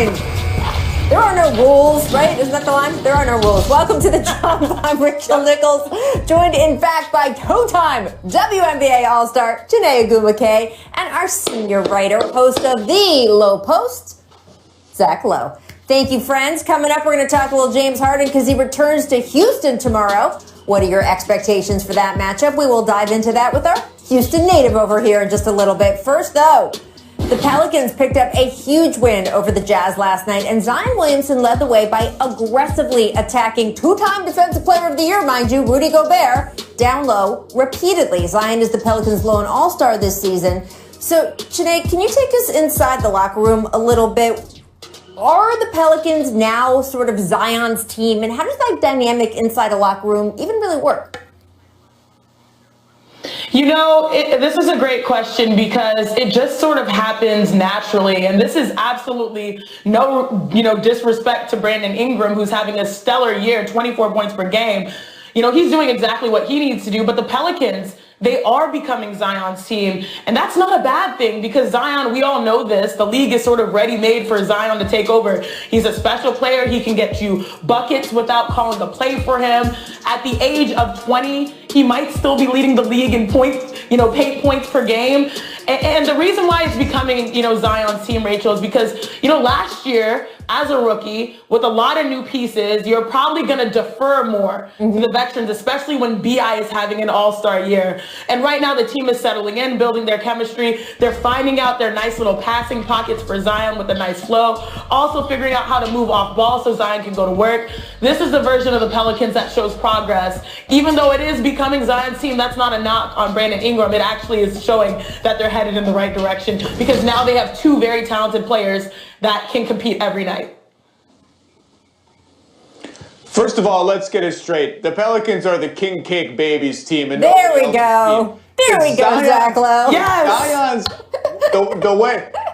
line. There are no rules, right? Isn't that the line? There are no rules. Welcome to the Jump. I'm Rachel Nichols, joined in fact by two-time WNBA All-Star Janae Agumake and our senior writer, host of The Low Post, Zach Lowe. Thank you, friends. Coming up, we're going to talk a little James Harden because he returns to Houston tomorrow. What are your expectations for that matchup? We will dive into that with our Houston native over here in just a little bit. First, though, the Pelicans picked up a huge win over the Jazz last night, and Zion Williamson led the way by aggressively attacking two-time Defensive Player of the Year, mind you, Rudy Gobert, down low repeatedly. Zion is the Pelicans' lone all-star this season. So, Janae, can you take us inside the locker room a little bit? Are the Pelicans now sort of Zion's team, and how does that dynamic inside a locker room even really work? You know, this is a great question because it just sort of happens naturally. And this is absolutely no, disrespect to Brandon Ingram, who's having a stellar year, 24 points per game. You know, he's doing exactly what he needs to do. But the Pelicans, they are becoming Zion's team. And that's not a bad thing because Zion, we all know this, the league is sort of ready-made for Zion to take over. He's a special player. He can get you buckets without calling a play for him. At the age of 20, he might still be leading the league in points, paint points per game. And the reason why it's becoming, Zion's team, Rachel, is because, last year, as a rookie, with a lot of new pieces, you're probably going to defer more to the veterans, especially when BI is having an all-star year. And right now, the team is settling in, building their chemistry. They're finding out their nice little passing pockets for Zion with a nice flow. Also figuring out how to move off ball so Zion can go to work. This is the version of the Pelicans that shows progress. Even though it is becoming Zion's team, that's not a knock on Brandon Ingram. It actually is showing that they're headed in the right direction because now they have two very talented players that can compete every night. First of all, let's get it straight. The Pelicans are the King Cake Babies team. And there we go. There we go, Zach Lowe. Yes. Zion's,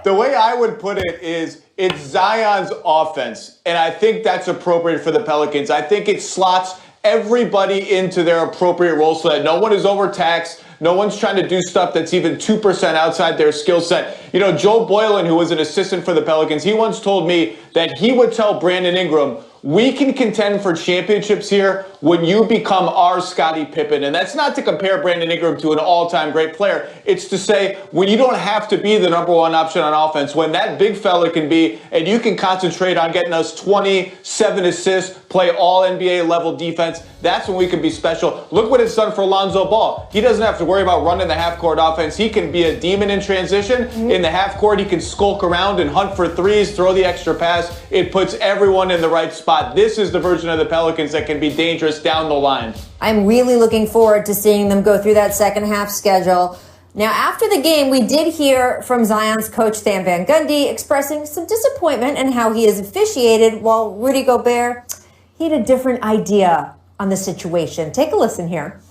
the way I would put it is it's Zion's offense. And I think that's appropriate for the Pelicans. I think it slots everybody into their appropriate role so that no one is overtaxed. No one's trying to do stuff that's even 2% outside their skill set. Joe Boylan, who was an assistant for the Pelicans, he once told me that he would tell Brandon Ingram, we can contend for championships here when you become our Scottie Pippen. And that's not to compare Brandon Ingram to an all-time great player. It's to say when you don't have to be the number one option on offense, when that big fella can be, and you can concentrate on getting us 27 assists, play all NBA level defense, that's when we can be special. Look what it's done for Lonzo Ball. He doesn't have to worry about running the half-court offense. He can be a demon in transition. In the half-court, he can skulk around and hunt for threes, throw the extra pass. It puts everyone in the right spot. This is the version of the Pelicans that can be dangerous down the line. I'm really looking forward to seeing them go through that second half schedule. Now, after the game, we did hear from Zion's coach, Stan Van Gundy, expressing some disappointment in how he is officiated, while Rudy Gobert, he had a different idea on the situation. Take a listen here.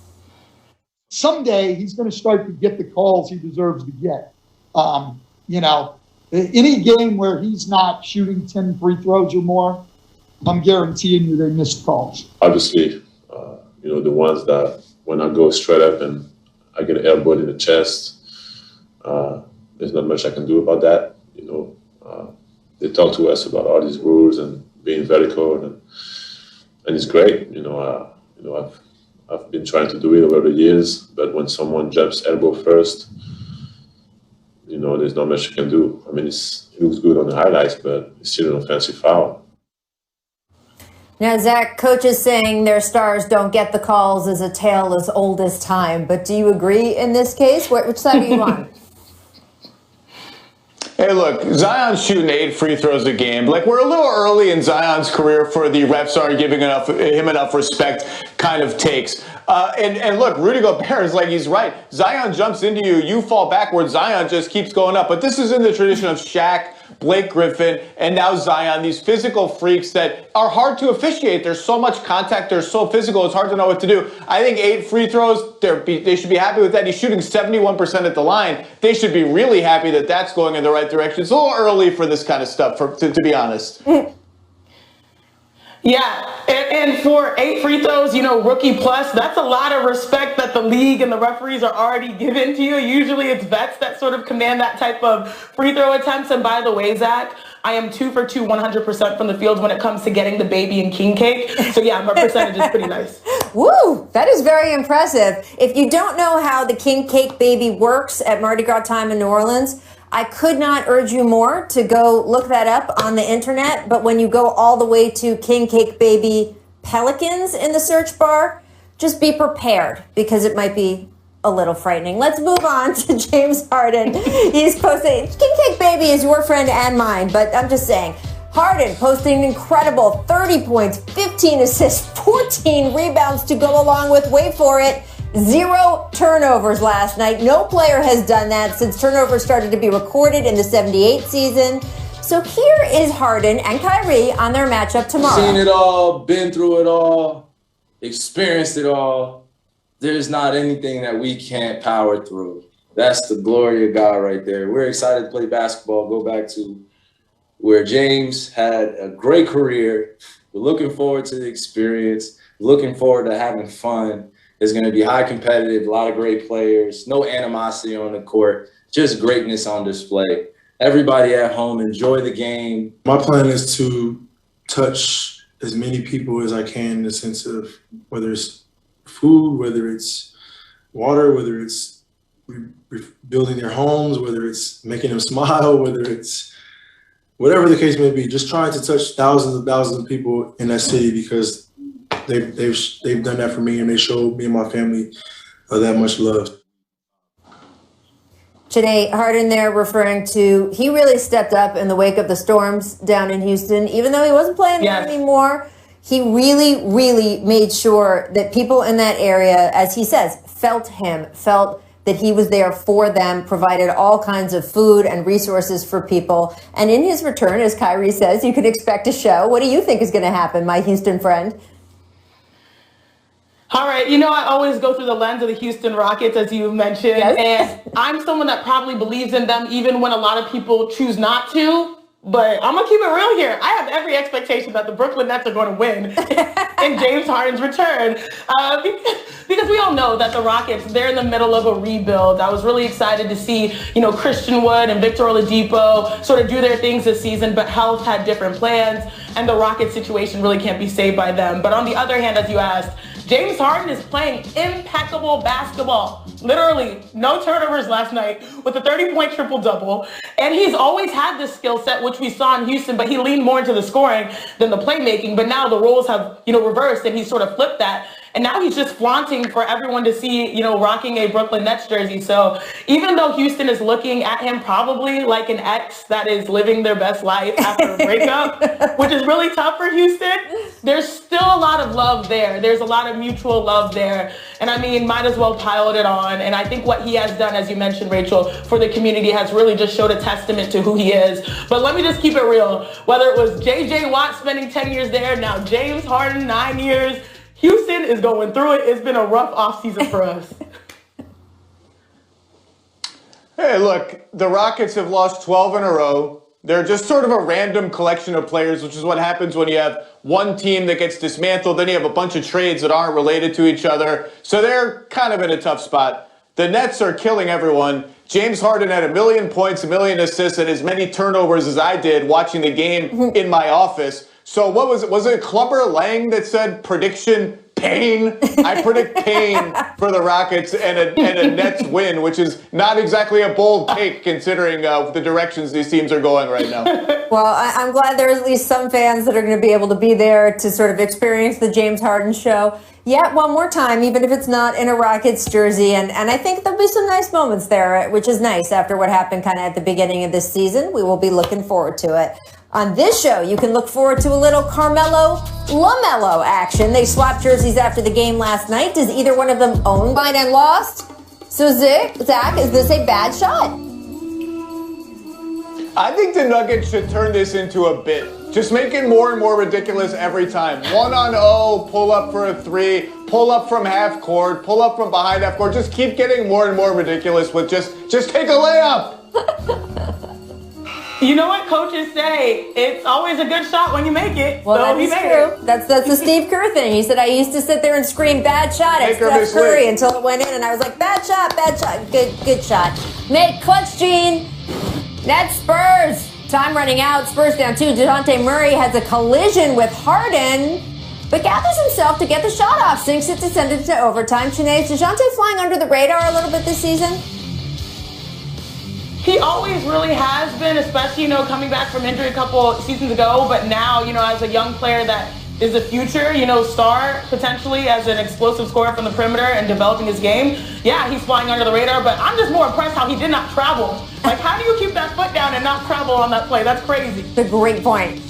Someday, he's going to start to get the calls he deserves to get. Any game where he's not shooting 10 free throws or more, I'm guaranteeing you they missed calls. Obviously, the ones that when I go straight up and I get elbowed in the chest, there's not much I can do about that. They talk to us about all these rules and being vertical, and it's great. I've been trying to do it over the years, but when someone jumps elbow first, there's not much you can do. I mean, it looks good on the highlights, but it's still an offensive foul. Now, Zach, coaches saying their stars don't get the calls is a tale as old as time. But do you agree in this case? Which side are you on? Hey, look, Zion's shooting 8 free throws a game. We're a little early in Zion's career for the refs aren't giving him enough respect kind of takes. And look, Rudy Gobert is he's right. Zion jumps into you, you fall backwards, Zion just keeps going up. But this is in the tradition of Shaq, Blake Griffin, and now Zion, these physical freaks that are hard to officiate. There's so much contact. They're so physical. It's hard to know what to do. I think 8 free throws, they should be happy with that. He's shooting 71% at the line. They should be really happy that that's going in the right direction. It's a little early for this kind of stuff, to be honest. Yeah, and for 8 free throws, rookie plus, that's a lot of respect that the league and the referees are already giving to you. Usually it's vets that sort of command that type of free throw attempts. And by the way, Zach, I am 2 for 2, 100% from the field when it comes to getting the baby and king cake. So yeah, my percentage is pretty nice. Woo, that is very impressive. If you don't know how the king cake baby works at Mardi Gras time in New Orleans, I could not urge you more to go look that up on the internet. But when you go all the way to King Cake Baby Pelicans in the search bar, just be prepared because it might be a little frightening. Let's move on to James Harden. He's posting, King Cake Baby is your friend and mine, but I'm just saying, Harden posting an incredible 30 points, 15 assists, 14 rebounds to go along with, wait for it, 0 turnovers last night. No player has done that since turnovers started to be recorded in the 78 season. So here is Harden and Kyrie on their matchup tomorrow. Seen it all, been through it all, experienced it all. There's not anything that we can't power through. That's the glory of God right there. We're excited to play basketball, go back to where James had a great career. We're looking forward to the experience, looking forward to having fun. It's going to be high competitive, a lot of great players, no animosity on the court, just greatness on display. Everybody at home, enjoy the game. My plan is to touch as many people as I can in the sense of whether it's food, whether it's water, whether it's building their homes, whether it's making them smile, whether it's whatever the case may be, just trying to touch thousands of people in that city because they've done that for me and they showed me and my family that much love. Today, Harden there referring to, he really stepped up in the wake of the storms down in Houston. Even though he wasn't playing there anymore, he really, really made sure that people in that area, as he says, felt that he was there for them, provided all kinds of food and resources for people. And in his return, as Kyrie says, you can expect a show. What do you think is going to happen, my Houston friend? All right, I always go through the lens of the Houston Rockets, as you mentioned, and I'm someone that probably believes in them even when a lot of people choose not to, but I'm going to keep it real here. I have every expectation that the Brooklyn Nets are going to win in James Harden's return, because we all know that the Rockets, they're in the middle of a rebuild. I was really excited to see, Christian Wood and Victor Oladipo sort of do their things this season, but health had different plans, and the Rockets situation really can't be saved by them. But on the other hand, as you asked, James Harden is playing impeccable basketball. Literally, no turnovers last night with a 30-point triple-double. And he's always had this skill set, which we saw in Houston, but he leaned more into the scoring than the playmaking. But now the roles have, reversed, and he's sort of flipped that. And now he's just flaunting for everyone to see, rocking a Brooklyn Nets jersey. So even though Houston is looking at him probably like an ex that is living their best life after a breakup, which is really tough for Houston, there's still a lot of love there. There's a lot of mutual love there. And I mean, might as well pile it on. And I think what he has done, as you mentioned, Rachel, for the community has really just showed a testament to who he is. But let me just keep it real. Whether it was J.J. Watt spending 10 years there, now James Harden, 9 years, Houston is going through it. It's been a rough offseason for us. Hey, look, the Rockets have lost 12 in a row. They're just sort of a random collection of players, which is what happens when you have one team that gets dismantled. Then you have a bunch of trades that aren't related to each other. So they're kind of in a tough spot. The Nets are killing everyone. James Harden had 1 million points, 1 million assists, and as many turnovers as I did watching the game in my office. So what was it? Was it Clubber Lang that said prediction pain? I predict pain for the Rockets and a Nets win, which is not exactly a bold take considering the directions these teams are going right now. Well, I'm glad there's at least some fans that are going to be able to be there to sort of experience the James Harden show yet one more time, even if it's not in a Rockets jersey. And I think there'll be some nice moments there, which is nice after what happened kind of at the beginning of this season. We will be looking forward to it. On this show, you can look forward to a little Carmelo LaMelo action. They swapped jerseys after the game last night. Does either one of them own Biden and lost? So Zach, is this a bad shot? I think the Nuggets should turn this into a bit. Just make it more and more ridiculous every time. 1-on-0, pull up for a 3, pull up from half court, pull up from behind half court. Just keep getting more and more ridiculous with just take a layup. You know what coaches say? It's always a good shot when you make it. Well, so that he is made true. it. That's the Steve Kerr thing. He said, I used to sit there and scream, bad shot at Steph Curry until it went in, and I was like, bad shot, good shot. Make clutch, Gene. Nets Spurs. Time running out. Spurs down 2. DeJounte Murray has a collision with Harden, but gathers himself to get the shot off. Sinks it to send it to overtime. Sinead, is DeJounte flying under the radar a little bit this season? He always really has been, especially, coming back from injury a couple seasons ago. But now, as a young player that is a future, star potentially as an explosive scorer from the perimeter and developing his game. Yeah, he's flying under the radar, but I'm just more impressed how he did not travel. Like, how do you keep that foot down and not travel on that play? That's crazy. It's a great point.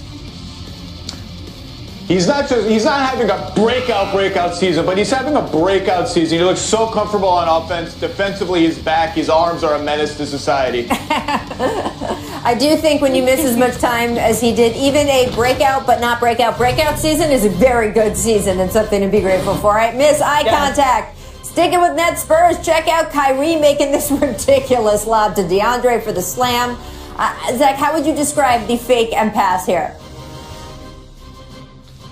He's not having a breakout season, but he's having a breakout season. He looks so comfortable on offense. Defensively, he's back. His arms are a menace to society. I do think when you miss as much time as he did, even a breakout but not breakout season is a very good season and something to be grateful for. All right, miss eye contact. Sticking with Nets Spurs, check out Kyrie making this ridiculous lob to DeAndre for the slam. Zach, how would you describe the fake and pass here?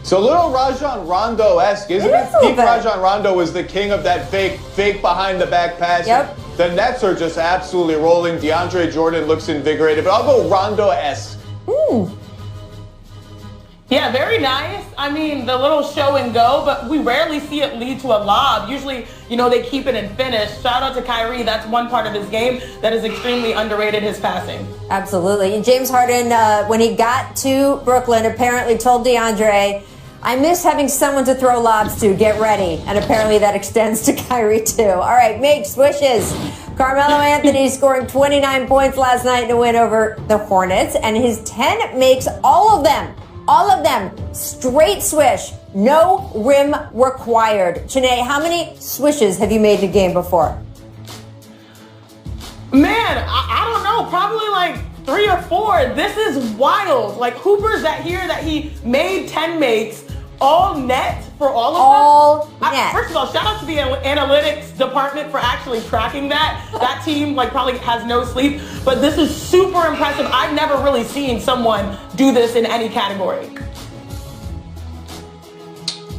So a little Rajon Rondo-esque, isn't it? Peak Rajon Rondo was the king of that fake behind the back pass. Yep. The Nets are just absolutely rolling. DeAndre Jordan looks invigorated, but I'll go Rondo-esque. Yeah, very nice. I mean, the little show and go, but we rarely see it lead to a lob. Usually, they keep it and finish. Shout out to Kyrie. That's one part of his game that is extremely underrated, his passing. Absolutely. And James Harden, when he got to Brooklyn, apparently told DeAndre, I miss having someone to throw lobs to. Get ready. And apparently that extends to Kyrie, too. All right, make swishes. Carmelo Anthony scoring 29 points last night in a win over the Hornets, and his 10 makes all of them, straight swish. No rim required. Janae, how many swishes have you made in a game before? Man, I don't know. Probably like 3 or 4. This is wild. Like Hooper's that he made 10 makes, all net for all of them. All net. First of all, shout out to the analytics department for actually tracking that. That team probably has no sleep, but this is super impressive. I've never really seen someone do this in any category.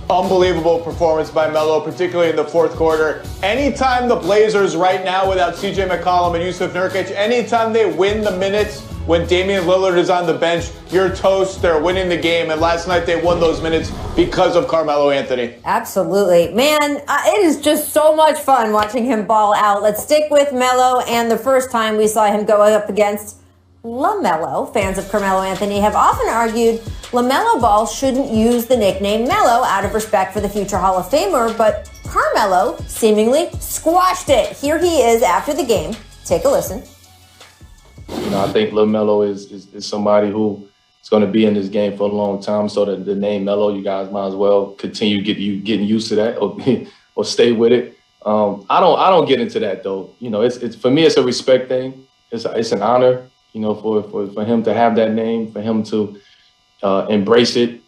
Unbelievable performance by Melo, particularly in the fourth quarter. Anytime the Blazers right now without CJ McCollum and Yusuf Nurkic, anytime they win the minutes when Damian Lillard is on the bench, you're toast. They're winning the game. And last night they won those minutes because of Carmelo Anthony. Absolutely. Man, it is just so much fun watching him ball out. Let's stick with Melo. And the first time we saw him go up against LaMelo, fans of Carmelo Anthony have often argued LaMelo Ball shouldn't use the nickname Melo out of respect for the future Hall of Famer, but Carmelo seemingly squashed it. Here he is after the game. Take a listen. I think LaMelo is somebody who is going to be in this game for a long time. So the name Melo, you guys might as well continue getting used to that or stay with it. I don't get into that though. It's for me, it's a respect thing. It's an honor. For him to have that name, for him to embrace it,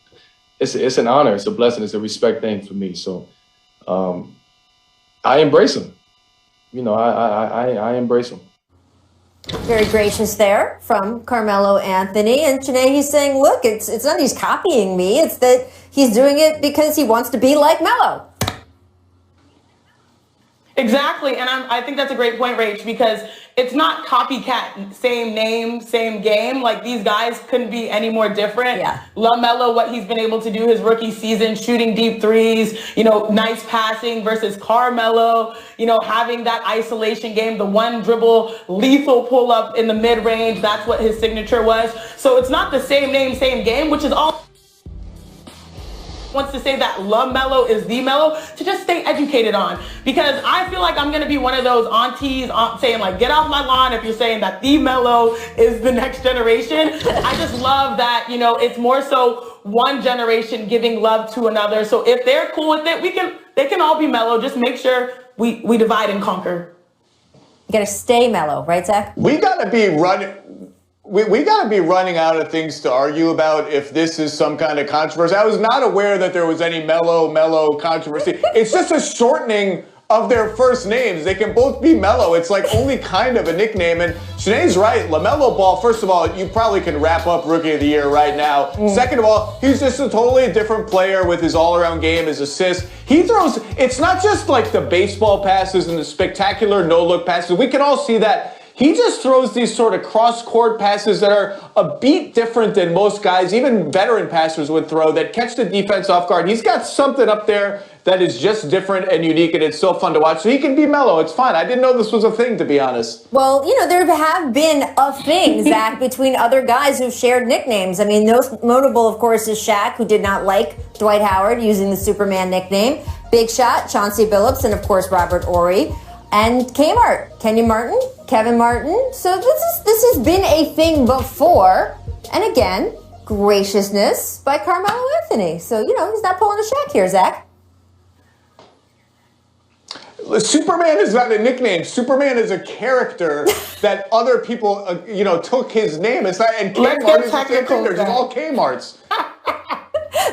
it's an honor, it's a blessing, it's a respect thing for me. So I embrace him. I embrace him. Very gracious there from Carmelo Anthony. And Janae, he's saying, look, it's not he's copying me, it's that he's doing it because he wants to be like Melo. Exactly, and I think that's a great point, Rach, because it's not copycat, same name, same game. Like, these guys couldn't be any more different. Yeah. LaMelo, what he's been able to do his rookie season, shooting deep threes, nice passing versus Carmelo, having that isolation game, the one dribble, lethal pull up in the mid-range. That's what his signature was. So it's not the same name, same game, which is all wants to say that LaMelo is the Melo, to just stay educated on, because I feel like I'm going to be one of those aunties saying get off my lawn if you're saying that the Melo is the next generation. I just love that, it's more so one generation giving love to another. So if they're cool with it, they can all be Melo. Just make sure we divide and conquer. You got to stay Melo, right, Zach? We got to be running. We got to be running out of things to argue about if this is some kind of controversy. I was not aware that there was any Melo controversy. It's just a shortening of their first names. They can both be Melo. It's like only kind of a nickname. And Shanae's right. LaMelo Ball, first of all, you probably can wrap up Rookie of the Year right now. Second of all, he's just a totally different player with his all-around game, his assists. He throws, it's not just like the baseball passes and the spectacular no-look passes. We can all see that. He just throws these sort of cross-court passes that are a beat different than most guys, even veteran passers would throw, that catch the defense off guard. He's got something up there that is just different and unique, and it's so fun to watch. So he can be Melo. It's fine. I didn't know this was a thing, to be honest. Well, there have been a thing, Zach, between other guys who've shared nicknames. I mean, most notable, of course, is Shaq, who did not like Dwight Howard using the Superman nickname. Big Shot, Chauncey Billups, and, of course, Robert Horry. And Kmart, Kevin Martin. So this has been a thing before. And again, graciousness by Carmelo Anthony. So, he's not pulling a Shaq here, Zach. Superman is not a nickname. Superman is a character that other people, took his name. It's not, and Kmart is the same thing. There's all Kmarts.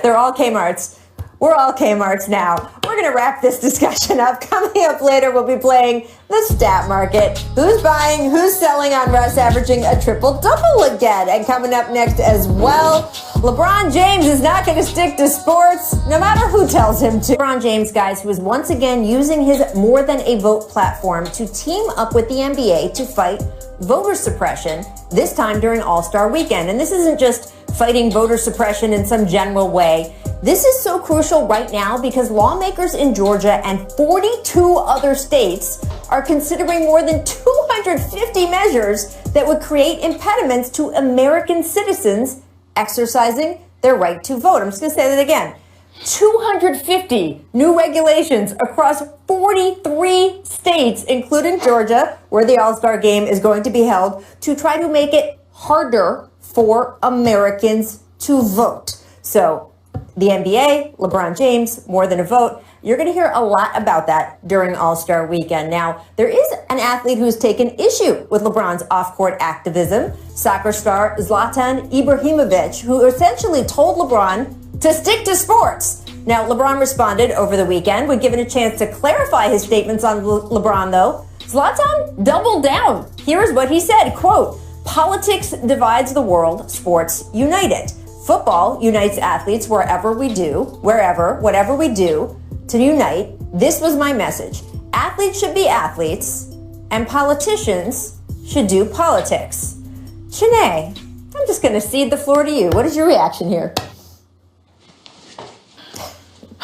They're all Kmarts. We're all Kmarts now. We're going to wrap this discussion up. Coming up later, we'll be playing the stat market. Who's buying, who's selling on Russ averaging a triple-double again? And coming up next as well, LeBron James is not going to stick to sports, no matter who tells him to. LeBron James, guys, who is once again using his More Than a Vote platform to team up with the NBA to fight voter suppression, this time during All-Star Weekend. And this isn't just fighting voter suppression in some general way. This is so crucial right now because lawmakers in Georgia and 42 other states are considering more than 250 measures that would create impediments to American citizens exercising their right to vote. I'm just going to say that again. 250 new regulations across 43 states, including Georgia, where the All-Star Game is going to be held, to try to make it harder for Americans to vote. So, the NBA, LeBron James, More Than a Vote. You're going to hear a lot about that during All-Star Weekend. Now, there is an athlete who's taken issue with LeBron's off-court activism, soccer star Zlatan Ibrahimovic, who essentially told LeBron to stick to sports. Now, LeBron responded over the weekend when given a chance to clarify his statements on LeBron, though. Zlatan doubled down. Here's what he said, quote, "Politics divides the world, sports unite it. Football unites athletes whatever we do to unite. This was my message. Athletes should be athletes, and politicians should do politics." Shanae, I'm just going to cede the floor to you. What is your reaction here?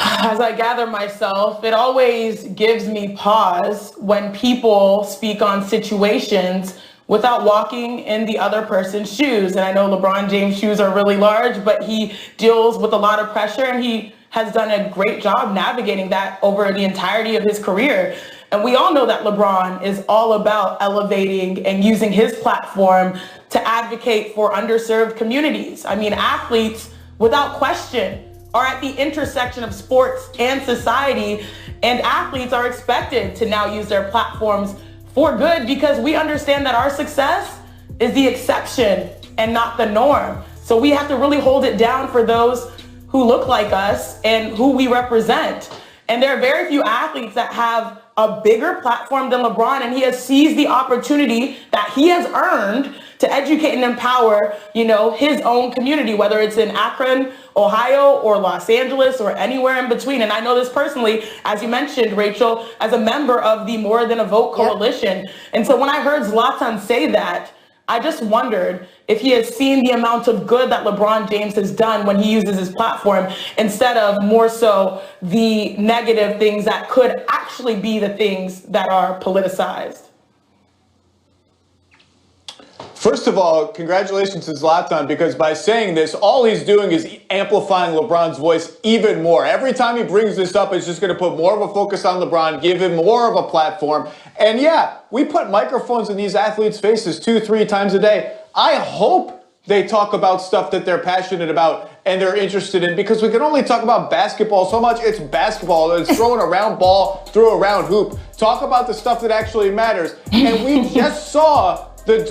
As I gather myself, it always gives me pause when people speak on situations without walking in the other person's shoes. And I know LeBron James' shoes are really large, but he deals with a lot of pressure, and he has done a great job navigating that over the entirety of his career. And we all know that LeBron is all about elevating and using his platform to advocate for underserved communities. I mean, athletes, without question, are at the intersection of sports and society, and athletes are expected to now use their platforms for good, because we understand that our success is the exception and not the norm. So we have to really hold it down for those who look like us and who we represent. And there are very few athletes that have a bigger platform than LeBron, and he has seized the opportunity that he has earned to educate and empower, his own community, whether it's in Akron, Ohio, or Los Angeles, or anywhere in between. And I know this personally, as you mentioned, Rachel, as a member of the More Than a Vote coalition. Yep. And so when I heard Zlatan say that, I just wondered if he has seen the amount of good that LeBron James has done when he uses his platform, instead of more so the negative things that could actually be the things that are politicized. First of all, congratulations to Zlatan, because by saying this, all he's doing is amplifying LeBron's voice even more. Every time he brings this up, it's just going to put more of a focus on LeBron, give him more of a platform. And yeah, we put microphones in these athletes' faces 2-3 times a day. I hope they talk about stuff that they're passionate about and they're interested in, because we can only talk about basketball so much. It's basketball. It's throwing a round ball through a round hoop. Talk about the stuff that actually matters. And we just saw the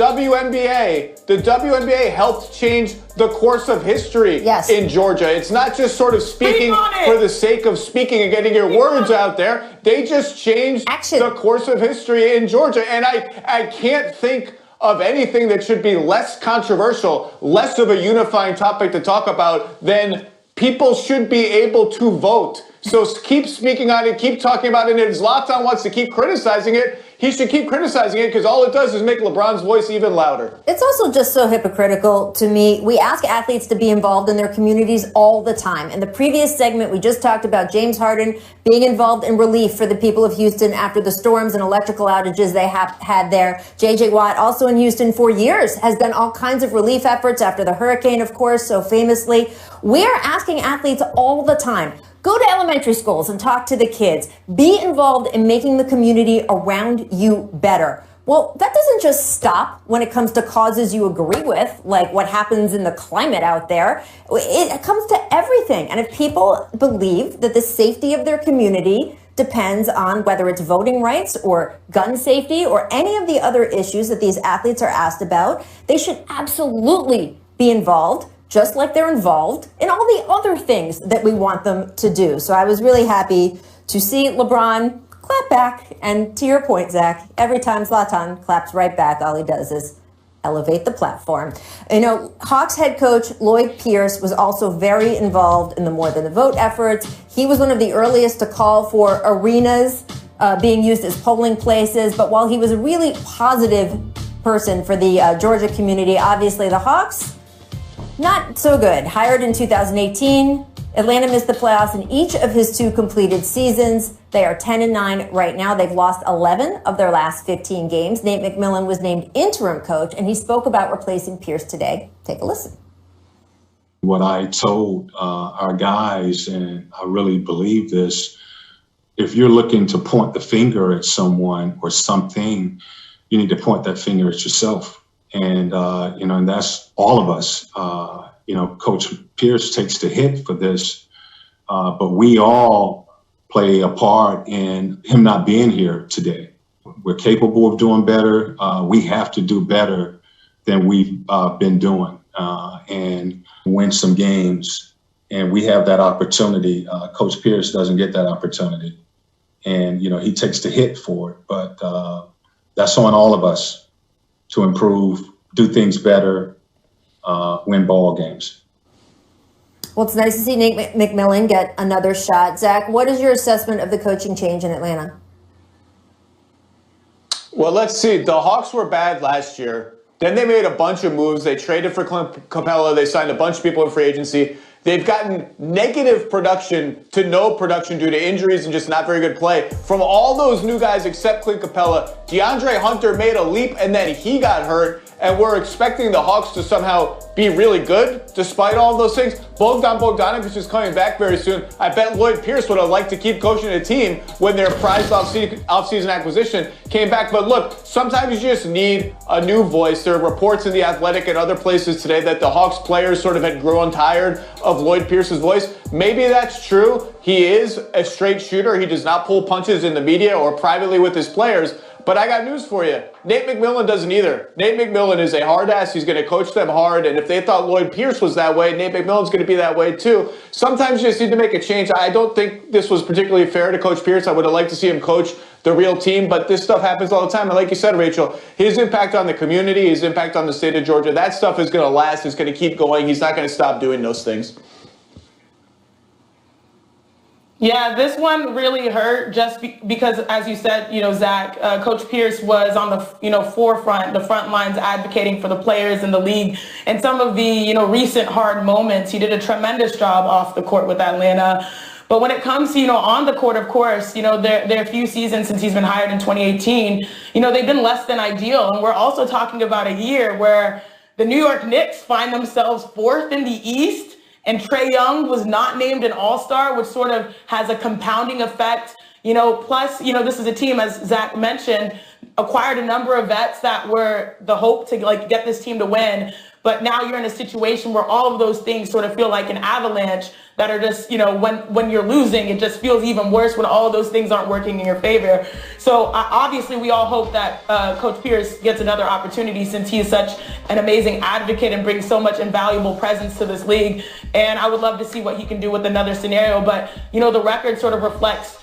WNBA helped change the course of history in Georgia. It's not just sort of speaking for the sake of speaking and getting your words out there. They just changed the course of history in Georgia. And I can't think of anything that should be less controversial, less of a unifying topic to talk about than people should be able to vote. So keep speaking on it, keep talking about it. And if Zlatan wants to keep criticizing it, he should keep criticizing it because all it does is make LeBron's voice even louder. It's also just so hypocritical to me. We ask athletes to be involved in their communities all the time. In the previous segment, we just talked about James Harden being involved in relief for the people of Houston after the storms and electrical outages they had there. J.J. Watt, also in Houston for years, has done all kinds of relief efforts after the hurricane, of course, so famously. We are asking athletes all the time, go to elementary schools and talk to the kids. Be involved in making the community around you better. Well, that doesn't just stop when it comes to causes you agree with, like what happens in the climate out there. It comes to everything. And if people believe that the safety of their community depends on whether it's voting rights or gun safety or any of the other issues that these athletes are asked about, they should absolutely be involved, just like they're involved in all the other things that we want them to do. So I was really happy to see LeBron clap back. And to your point, Zach, every time Zlatan claps right back, all he does is elevate the platform. You know, Hawks head coach Lloyd Pierce was also very involved in the More Than a Vote efforts. He was one of the earliest to call for arenas being used as polling places. But while he was a really positive person for the Georgia community, obviously the Hawks, not so good. Hired in 2018, Atlanta missed the playoffs in each of his 2 completed seasons. They are 10-9 right now. They've lost 11 of their last 15 games. Nate McMillan was named interim coach, and he spoke about replacing Pierce today. Take a listen. What I told our guys, and I really believe this, if you're looking to point the finger at someone or something, you need to point that finger at yourself. And, and that's all of us. Coach Pierce takes the hit for this, but we all play a part in him not being here today. We're capable of doing better. We have to do better than we've been doing and win some games. And we have that opportunity. Coach Pierce doesn't get that opportunity. And, he takes the hit for it. But that's on all of us to improve, do things better, win ball games. Well, it's nice to see Nate McMillan get another shot. Zach, what is your assessment of the coaching change in Atlanta? Well, let's see. The Hawks were bad last year. Then they made a bunch of moves. They traded for Clint Capella. They signed a bunch of people in free agency. They've gotten negative production to no production due to injuries and just not very good play from all those new guys except Clint Capella. DeAndre Hunter made a leap and then he got hurt. And we're expecting the Hawks to somehow be really good despite all of those things. Bogdan Bogdanovic is coming back very soon. I bet Lloyd Pierce would have liked to keep coaching a team when their prized offseason acquisition came back. But look, sometimes you just need a new voice. There are reports in The Athletic and other places today that the Hawks players sort of had grown tired of Lloyd Pierce's voice. Maybe that's true. He is a straight shooter. He does not pull punches in the media or privately with his players. But I got news for you. Nate McMillan doesn't either. Nate McMillan is a hard ass. He's going to coach them hard. And if they thought Lloyd Pierce was that way, Nate McMillan's going to be that way too. Sometimes you just need to make a change. I don't think this was particularly fair to Coach Pierce. I would have liked to see him coach the real team. But this stuff happens all the time. And like you said, Rachel, his impact on the community, his impact on the state of Georgia, that stuff is going to last. It's going to keep going. He's not going to stop doing those things. Yeah, this one really hurt just because, as you said, Zach, Coach Pierce was on the, forefront, the front lines advocating for the players in the league. And some of the, recent hard moments, he did a tremendous job off the court with Atlanta. But when it comes to, on the court, of course, there are a few seasons since he's been hired in 2018, they've been less than ideal. And we're also talking about a year where the New York Knicks find themselves 4th in the East. And Trae Young was not named an all-star, which sort of has a compounding effect. Plus, this is a team, as Zach mentioned, acquired a number of vets that were the hope to get this team to win. But now you're in a situation where all of those things sort of feel like an avalanche that are just, when you're losing, it just feels even worse when all of those things aren't working in your favor. So obviously we all hope that Coach Pierce gets another opportunity, since he is such an amazing advocate and brings so much invaluable presence to this league. And I would love to see what he can do with another scenario. But, the record sort of reflects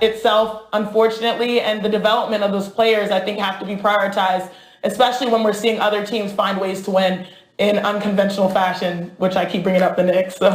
itself, unfortunately, and the development of those players, I think, have to be prioritized, especially when we're seeing other teams find ways to win in unconventional fashion, which I keep bringing up the Knicks. So.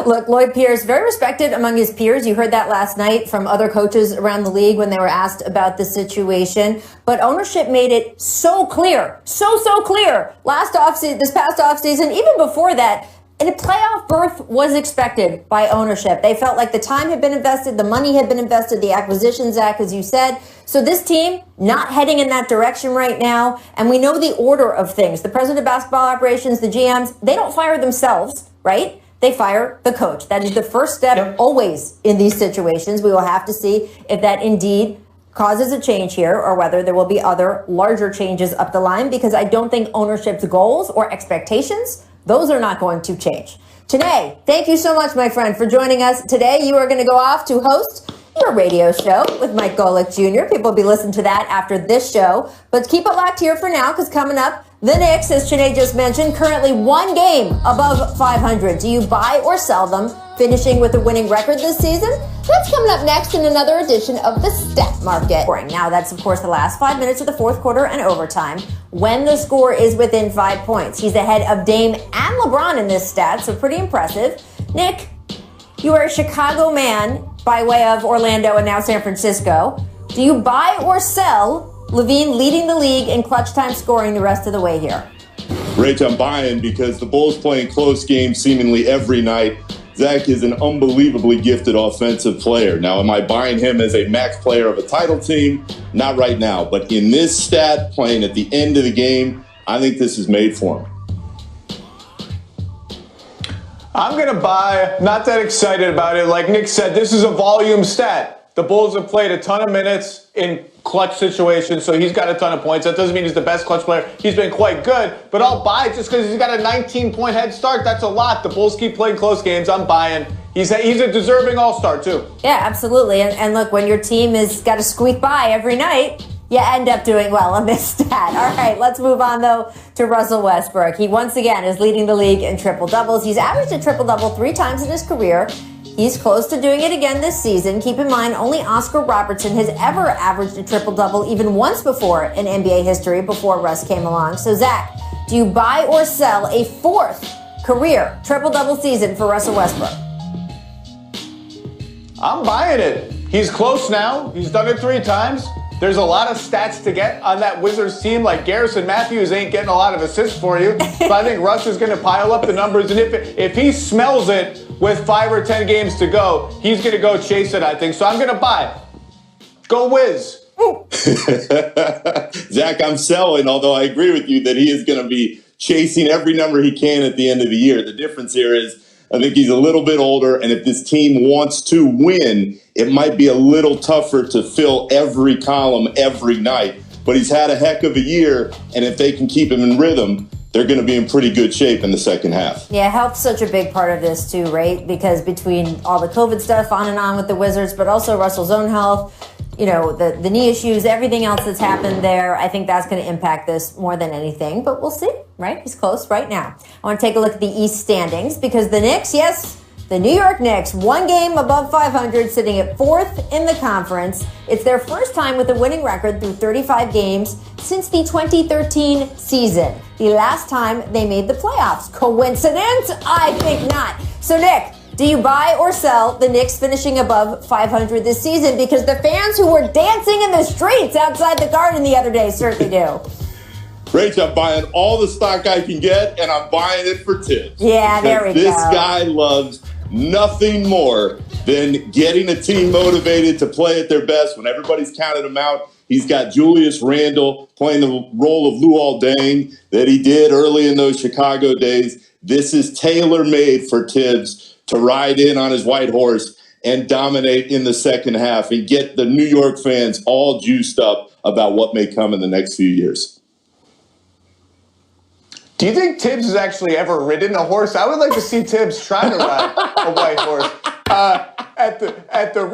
Look, Lloyd Pierce, very respected among his peers. You heard that last night from other coaches around the league when they were asked about the situation. But ownership made it so clear, so clear this past offseason, even before that, and a playoff berth was expected by ownership. They felt like the time had been invested, the money had been invested, the acquisitions act, as you said. So this team not heading in that direction right now. And we know the order of things. The president of basketball operations, the GMs, they don't fire themselves, right? They fire the coach. That is the first step always in these situations. We will have to see if that indeed causes a change here, or whether there will be other larger changes up the line, because I don't think ownership's goals or expectations, those are not going to change. Janae, thank you so much, my friend, for joining us today. You are going to go off to host your radio show with Mike Golick Jr. People will be listening to that after this show. But keep it locked here for now, because coming up, the Knicks, as Janae just mentioned, currently one game above 500. Do you buy or sell them, finishing with a winning record this season? That's coming up next in another edition of the Stat Market. Now, that's, of course, the last 5 minutes of the fourth quarter and overtime, when the score is within 5 points. He's ahead of Dame and LeBron in this stat, so pretty impressive. Nick, you are a Chicago man by way of Orlando and now San Francisco. Do you buy or sell LaVine leading the league in clutch time scoring the rest of the way here? Rach, I'm buying, because the Bulls playing close games seemingly every night. Zach is an unbelievably gifted offensive player. Now, am I buying him as a max player of a title team? Not right now. But in this stat, playing at the end of the game, I think this is made for him. I'm going to buy. Not that excited about it. Like Nick said, this is a volume stat. The Bulls have played a ton of minutes in clutch situations, so he's got a ton of points. That doesn't mean he's the best clutch player. He's been quite good, but I'll buy it just because he's got a 19-point head start. That's a lot. The Bulls keep playing close games. I'm buying. He's a deserving all-star, too. Yeah, absolutely. And look, when your team has got to squeak by every night, you end up doing well on this stat. All right, let's move on, though, to Russell Westbrook. He, once again, is leading the league in triple-doubles. He's averaged a triple-double 3 times in his career. He's close to doing it again this season. Keep in mind, only Oscar Robertson has ever averaged a triple-double even once before in NBA history, before Russ came along. So, Zach, do you buy or sell a 4th career triple-double season for Russell Westbrook? I'm buying it. He's close now. He's done it 3 times. There's a lot of stats to get on that Wizards team. Like Garrison Matthews ain't getting a lot of assists for you. But I think Russ is going to pile up the numbers. And if he smells it with 5 or 10 games to go, he's going to go chase it, I think. So I'm going to buy. Go Wiz. Zach, I'm selling, although I agree with you that he is going to be chasing every number he can at the end of the year. The difference here is I think he's a little bit older, and if this team wants to win, it might be a little tougher to fill every column every night. But he's had a heck of a year, and if they can keep him in rhythm, they're going to be in pretty good shape in the second half. Yeah, health's such a big part of this too, right? Because between all the COVID stuff on and on with the Wizards, but also Russell's own health, the knee issues, everything else that's happened there, I think that's going to impact this more than anything. But we'll see, right? He's close right now. I want to take a look at the East standings, because the Knicks, yes, the New York Knicks, 1 game above 500, sitting at 4th in the conference. It's their first time with a winning record through 35 games since the 2013 season, the last time they made the playoffs. Coincidence? I think not. So, Nick, do you buy or sell the Knicks finishing above 500 this season? Because the fans who were dancing in the streets outside the Garden the other day certainly do. Rach, I'm buying all the stock I can get, and I'm buying it for tips. Yeah, there we go. This guy loves nothing more than getting a team motivated to play at their best when everybody's counted them out. He's got Julius Randle playing the role of Luol Deng that he did early in those Chicago days. This is tailor-made for Tibbs to ride in on his white horse and dominate in the second half and get the New York fans all juiced up about what may come in the next few years. Do you think Tibbs has actually ever ridden a horse? I would like to see Tibbs try to ride a white horse. At the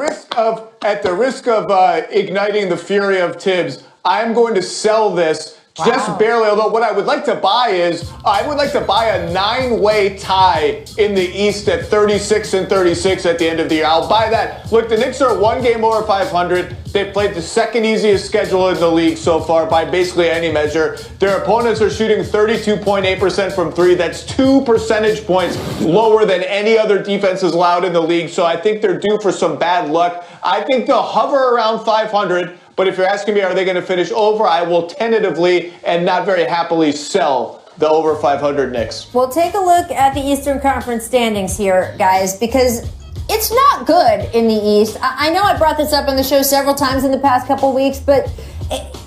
risk of igniting the fury of Tibbs, I'm going to sell this just barely. Although what I would like to buy is I would like to buy a 9-way tie in the East at 36-36 at the end of the year. I'll buy that. Look, the Knicks are 1 game over 500. They've played the second easiest schedule in the league so far by basically any measure. Their opponents are shooting 32.8% from three. That's 2 percentage points lower than any other defense is allowed in the league. So I think they're due for some bad luck. I think they'll hover around 500. But if you're asking me, are they going to finish over? I will tentatively and not very happily sell the over 500 Knicks. Well, take a look at the Eastern Conference standings here, guys, because it's not good in the East. I know I brought this up on the show several times in the past couple weeks, but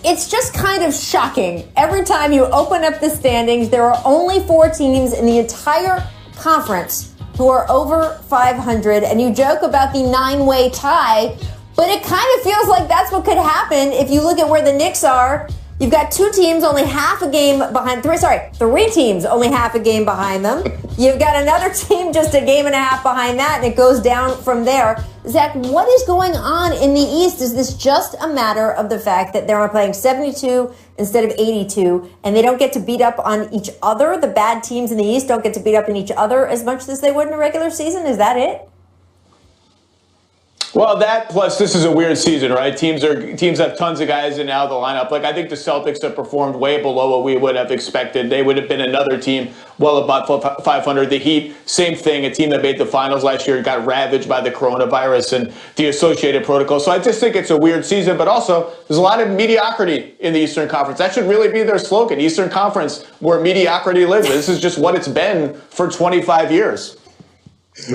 it's just kind of shocking. Every time you open up the standings, there are only 4 teams in the entire conference who are over 500, and you joke about the 9-way tie. But it kind of feels like that's what could happen if you look at where the Knicks are. You've got 2 teams only half a game behind, 3 teams only half a game behind them. You've got another team just a game and a half behind that, and it goes down from there. Zach, what is going on in the East? Is this just a matter of the fact that they're playing 72 instead of 82, and they don't get to beat up on each other? The bad teams in the East don't get to beat up on each other as much as they would in a regular season? Is that it? Well, that plus this is a weird season, right? Teams have tons of guys in and out of the lineup. Like, I think the Celtics have performed way below what we would have expected. They would have been another team well above 500. The Heat, same thing. A team that made the finals last year got ravaged by the coronavirus and the associated protocol. So I just think it's a weird season. But also, there's a lot of mediocrity in the Eastern Conference. That should really be their slogan, Eastern Conference, where mediocrity lives. This is just what it's been for 25 years.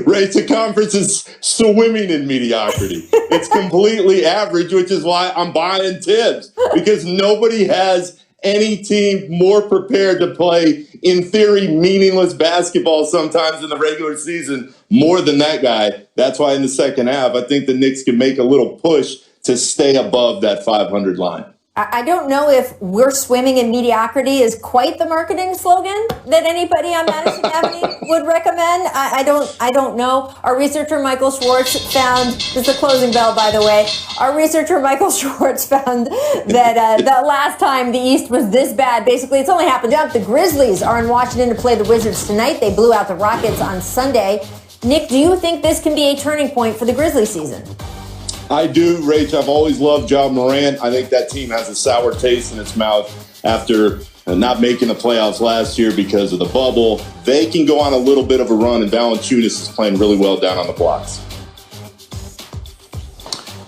Right, the conference is swimming in mediocrity. It's completely average, which is why I'm buying Tibbs, because nobody has any team more prepared to play, in theory, meaningless basketball sometimes in the regular season more than that guy. That's why in the second half, I think the Knicks can make a little push to stay above that 500 line. I don't know if "we're swimming in mediocrity" is quite the marketing slogan that anybody on Madison Avenue would recommend. I don't know. Our researcher Michael Schwartz found, this is a closing bell, by the way. Our researcher Michael Schwartz found that the last time the East was this bad, basically it's only happened up. The Grizzlies are in Washington to play the Wizards tonight. They blew out the Rockets on Sunday. Nick, do you think this can be a turning point for the Grizzlies season? I do, Rach. I've always loved John Morant. I think that team has a sour taste in its mouth after not making the playoffs last year because of the bubble. They can go on a little bit of a run, and Valanciunas is playing really well down on the blocks.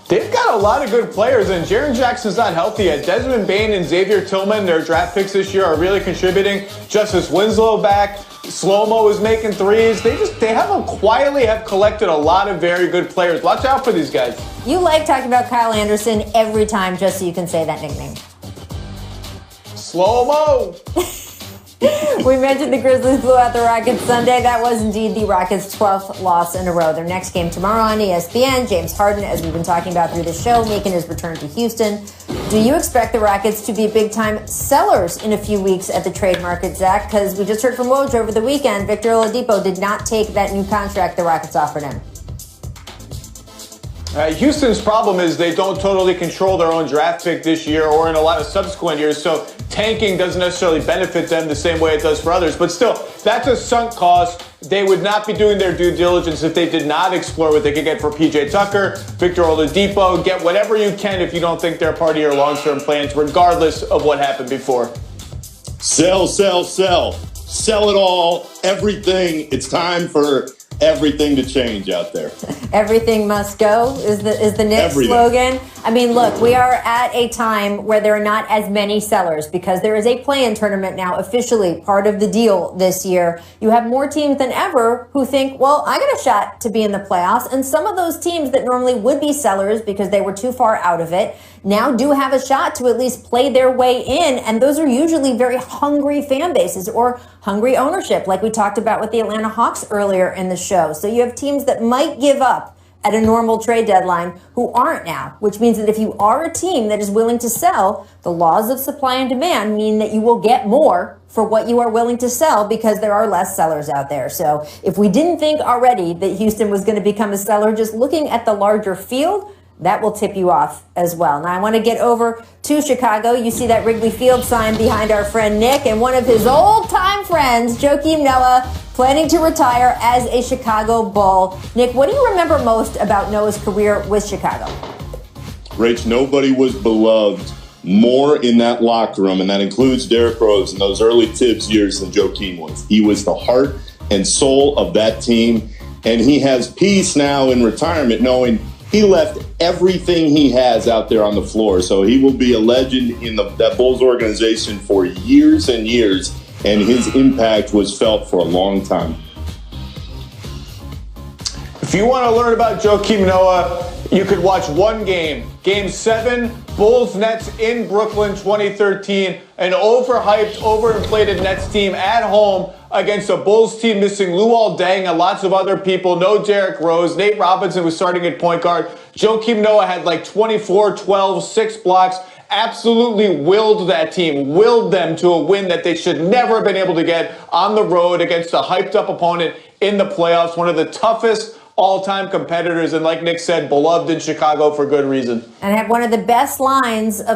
They've got a lot of good players, and Jaren Jackson's not healthy yet. Desmond Bane and Xavier Tillman, their draft picks this year, are really contributing. Justice Winslow back. Slow-mo is making threes. They quietly have collected a lot of very good players. Watch out for these guys. You like talking about Kyle Anderson every time just so you can say that nickname. Slow-mo. We mentioned the Grizzlies blew out the Rockets Sunday. That was indeed the Rockets' 12th loss in a row. Their next game tomorrow on ESPN. James Harden, as we've been talking about through the show, making his return to Houston. Do you expect the Rockets to be big-time sellers in a few weeks at the trade market, Zach? Because we just heard from Woj over the weekend, Victor Oladipo did not take that new contract the Rockets offered him. Houston's problem is they don't totally control their own draft pick this year or in a lot of subsequent years, so tanking doesn't necessarily benefit them the same way it does for others. But still, that's a sunk cost. They would not be doing their due diligence if they did not explore what they could get for P.J. Tucker, Victor Oladipo. Get whatever you can if you don't think they're part of your long-term plans, regardless of what happened before. Sell, sell, sell. Sell it all, everything. It's time for everything to change out there. Everything must go is the Knicks slogan. I mean, look, we are at a time where there are not as many sellers because there is a play-in tournament now officially part of the deal this year. You have more teams than ever who think, well, I got a shot to be in the playoffs. And some of those teams that normally would be sellers because they were too far out of it now do have a shot to at least play their way in. And those are usually very hungry fan bases or hungry ownership, like we talked about with the Atlanta Hawks earlier in the show. So you have teams that might give up at a normal trade deadline who aren't now, which means that if you are a team that is willing to sell, the laws of supply and demand mean that you will get more for what you are willing to sell because there are less sellers out there. So if we didn't think already that Houston was going to become a seller, just looking at the larger field, that will tip you off as well. Now I want to get over to Chicago. You see that Wrigley Field sign behind our friend Nick, and one of his old-time friends, Joakim Noah, planning to retire as a Chicago Bull. Nick, what do you remember most about Noah's career with Chicago? Rach, nobody was beloved more in that locker room, and that includes Derrick Rose in those early Tibbs years than Joakim was. He was the heart and soul of that team, and he has peace now in retirement knowing he left everything he has out there on the floor. So he will be a legend in that Bulls organization for years and years, and his impact was felt for a long time. If you want to learn about Joakim Noah, you could watch one game. Game 7, Bulls-Nets in Brooklyn 2013. An overhyped, overinflated Nets team at home against a Bulls team missing Luol Deng and lots of other people. No Derrick Rose. Nate Robinson was starting at point guard. Joakim Noah had like 24, 12, 6 blocks. Absolutely willed that team, willed them to a win that they should never have been able to get on the road against a hyped-up opponent in the playoffs. One of the toughest all-time competitors, and like Nick said, beloved in Chicago for good reason. And had one of the best lines of